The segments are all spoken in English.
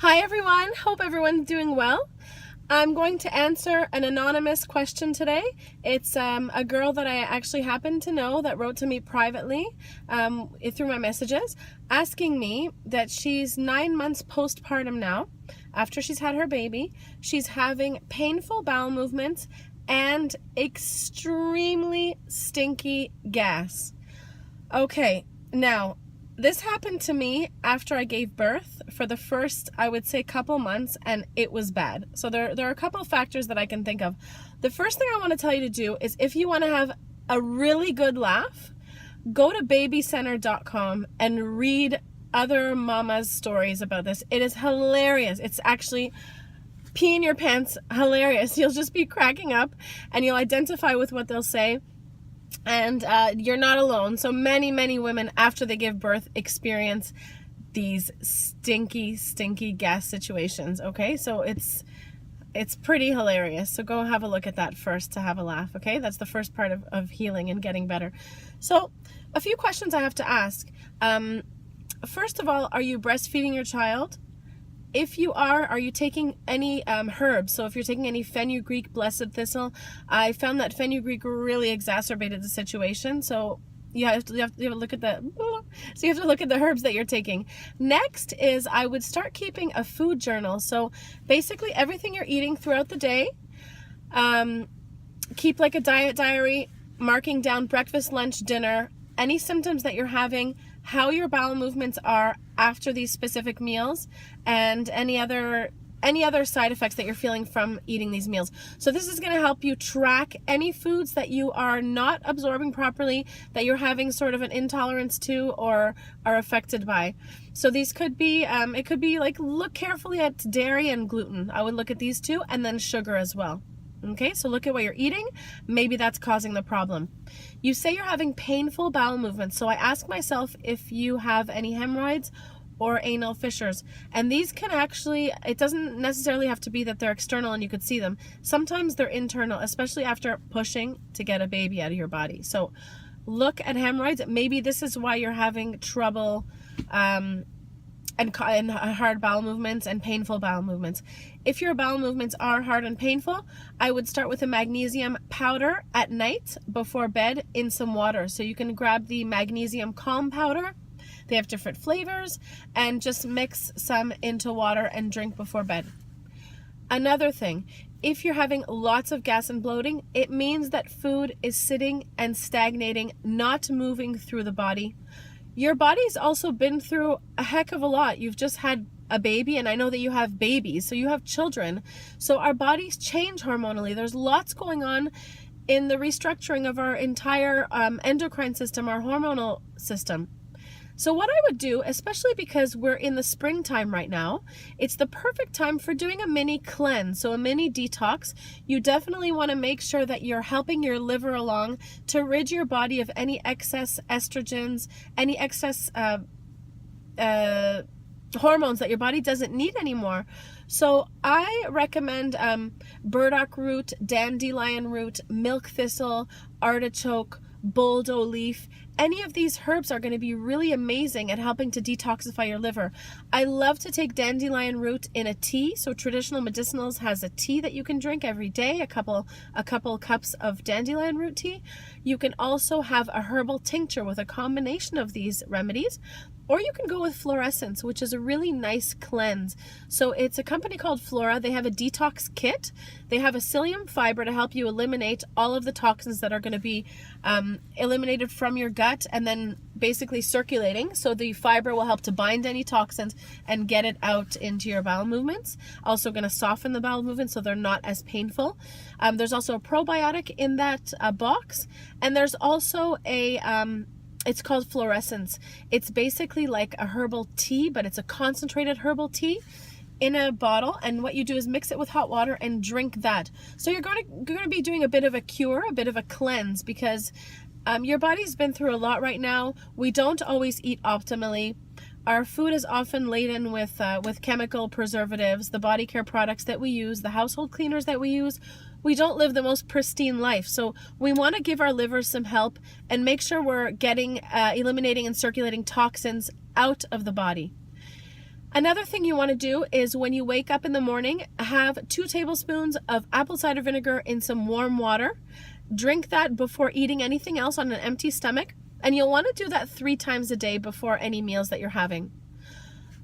Hi everyone, hope everyone's doing well. I'm going to answer an anonymous question today. It's a girl that I actually happen to know that wrote to me privately through my messages, asking me that she's 9 months postpartum now, after she's had her baby. She's having painful bowel movements and extremely stinky gas. Okay, now, this happened to me after I gave birth for the first, I would say, couple months, and it was bad. So there are a couple of factors that I can think of. The first thing I want to tell you to do is, if you want to have a really good laugh, go to babycenter.com and read other mamas' stories about this. It is hilarious. It's actually pee in your pants hilarious. You'll just be cracking up and you'll identify with what they'll say. And you're not alone. So many women after they give birth experience these stinky gas situations. Okay, so it's pretty hilarious. So go have a look at that first to have a laugh. Okay, that's the first part of healing and getting better. So a few questions I have to ask. First of all, are you breastfeeding your child? If you are you taking any herbs? So if you're taking any fenugreek, blessed thistle, I found that fenugreek really exacerbated the situation. So you have to look at you have to look at the herbs that you're taking. Next is, I would start keeping a food journal. So basically everything you're eating throughout the day, keep like a diet diary, marking down breakfast, lunch, dinner, any symptoms that you're having, how your bowel movements are after these specific meals, and any other side effects that you're feeling from eating these meals. So this is going to help you track any foods that you are not absorbing properly, that you're having sort of an intolerance to or are affected by. So these could be, it could be like, look carefully at dairy and gluten. I would look at these two, and then sugar as well. Okay, so look at what you're eating. Maybe that's causing the problem. You say you're having painful bowel movements. So I ask myself if you have any hemorrhoids or anal fissures. And these can actually, it doesn't necessarily have to be that they're external and you could see them. Sometimes they're internal, especially after pushing to get a baby out of your body. So look at hemorrhoids. Maybe this is why you're having trouble and hard bowel movements and painful bowel movements. If your bowel movements are hard and painful, I would start with a magnesium powder at night before bed in some water. So you can grab the magnesium calm powder. They have different flavors, and just mix some into water and drink before bed. Another thing, if you're having lots of gas and bloating, it means that food is sitting and stagnating, not moving through the body. Your body's also been through a heck of a lot. You've just had a baby, and I know that you have babies, so you have children. So our bodies change hormonally. There's lots going on in the restructuring of our entire endocrine system, our hormonal system. So what I would do, especially because we're in the springtime right now, it's the perfect time for doing a mini cleanse, so a mini detox. You definitely want to make sure that you're helping your liver along to rid your body of any excess estrogens, any excess hormones that your body doesn't need anymore. So I recommend burdock root, dandelion root, milk thistle, artichoke, boldo leaf. Any of these herbs are going to be really amazing at helping to detoxify your liver. I love to take dandelion root in a tea. So Traditional Medicinals has a tea that you can drink every day, a couple cups of dandelion root tea. You can also have a herbal tincture with a combination of these remedies. Or you can go with fluorescence, which is a really nice cleanse. So it's a company called Flora. They have a detox kit. They have a psyllium fiber to help you eliminate all of the toxins that are going to be eliminated from your gut and then basically circulating. So the fiber will help to bind any toxins and get it out into your bowel movements. Also going to soften the bowel movements so they're not as painful. There's also a probiotic in that box. And there's also a... it's called fluorescence. It's basically like a herbal tea, but it's a concentrated herbal tea in a bottle. And what you do is mix it with hot water and drink that. So you're going to be doing a bit of a cure, a bit of a cleanse, because your body's been through a lot right now. We don't always eat optimally. Our food is often laden with chemical preservatives, the body care products that we use, the household cleaners that we use. We don't live the most pristine life. So we want to give our livers some help and make sure we're getting, eliminating and circulating toxins out of the body. Another thing you want to do is when you wake up in the morning, have 2 tablespoons of apple cider vinegar in some warm water. Drink that before eating anything else on an empty stomach, and you'll want to do that 3 times a day before any meals that you're having.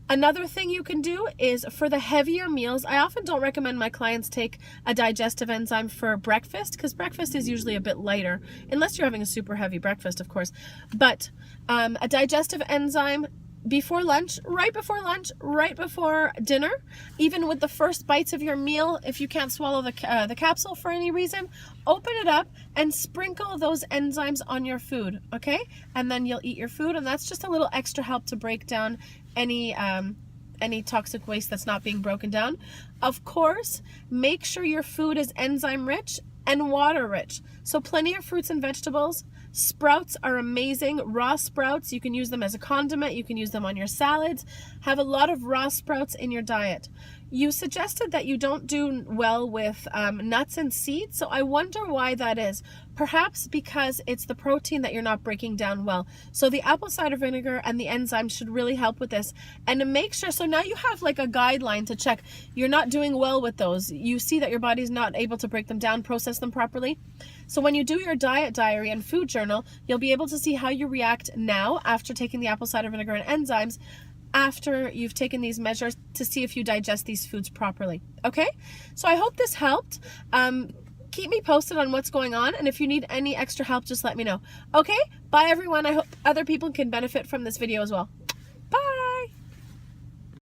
Another thing you can do is for the heavier meals, I often don't recommend my clients take a digestive enzyme for breakfast because breakfast is usually a bit lighter, unless you're having a super heavy breakfast, of course. But a digestive enzyme before lunch, right before dinner, even with the first bites of your meal, if you can't swallow the capsule for any reason, open it up and sprinkle those enzymes on your food, okay? And then you'll eat your food, and that's just a little extra help to break down any toxic waste that's not being broken down. Of course, make sure your food is enzyme rich and water rich. So plenty of fruits and vegetables. Sprouts are amazing. Raw sprouts, you can use them as a condiment. You can use them on your salads. Have a lot of raw sprouts in your diet. You suggested that you don't do well with nuts and seeds, so I wonder why that is. Perhaps because it's the protein that you're not breaking down well. So the apple cider vinegar and the enzymes should really help with this. And to make sure, so now you have like a guideline to check. You're not doing well with those. You see that your body's not able to break them down, process them properly. So when you do your diet diary and food journal, you'll be able to see how you react now after taking the apple cider vinegar and enzymes, after you've taken these measures, to see if you digest these foods properly. Okay? So I hope this helped. Keep me posted on what's going on, and if you need any extra help, just let me know. Okay? Bye everyone. I hope other people can benefit from this video as well.